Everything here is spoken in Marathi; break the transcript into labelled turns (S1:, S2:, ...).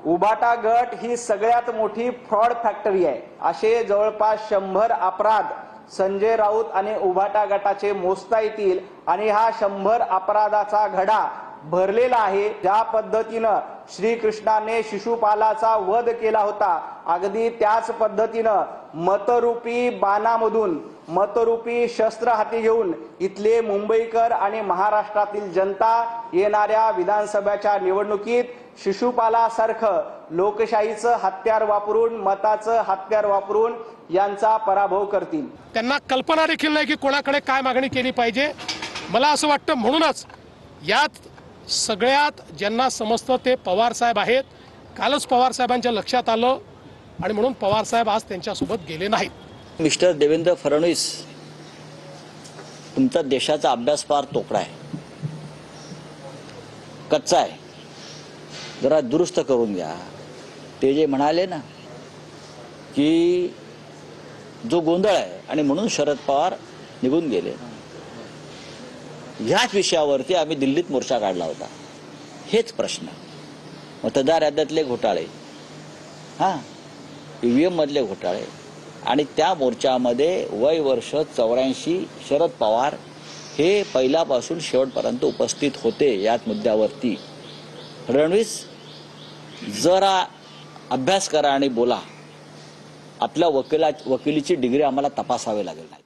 S1: उभाटा गट ही सगळ्यात मोठी फ्रॉड फॅक्टरी आहे। असे जवळपास 100 अपराध संजय राऊत आणि उभाटा गटाचे मोजता येतील आणि हा 100 अपराधाचा घडा भरलेला आहे। ज्या पद्धतीने श्रीकृष्णाने शिशुपालाचा वध केला होता, अगदी त्याच पद्धतीने मतरूपी बाणामधून मतरूपी शस्त्र हाती घेऊन इथले मुंबईकर आणि महाराष्ट्रातील जनता येणाऱ्या विधानसभेच्या निवडणुकीत शिशुपालासारखं लोकशाहीचं हत्यार वापरून, मताचं हत्यार वापरून यांचा पराभव करतील।
S2: त्यांना कल्पना देखील नाही की कोणाकडे काय मागणी केली पाहिजे। मला असं वाटतं म्हणूनच यात सगळ्यात ज्यांना समजतं ते पवार साहेब आहेत। कालच पवार साहेबांच्या लक्षात आलं आणि म्हणून पवार साहेब आज त्यांच्यासोबत गेले नाहीत।
S3: मिस्टर देवेंद्र फडणवीस, तुमचा देशाचा अभ्यास फार तोकडा आहे, कच्चा आहे, जरा दुरुस्त करून घ्या। ते जे म्हणाले ना की जो गोंधळ आहे आणि म्हणून शरद पवार निघून गेले, ह्याच विषयावरती आम्ही दिल्लीत मोर्चा काढला होता। हेच प्रश्न, मतदार याद्यातले घोटाळे, ईव्हीएम मधले घोटाळे आणि त्या मोर्चामध्ये वय वर्ष 84 शरद पवार हे पहिल्यापासून शेवटपर्यंत उपस्थित होते। याच मुद्द्यावरती फडणवीस जरा अभ्यास करा आणि बोला। आपल्या वकिलीची डिग्री आम्हाला तपासावी लागेल नाही।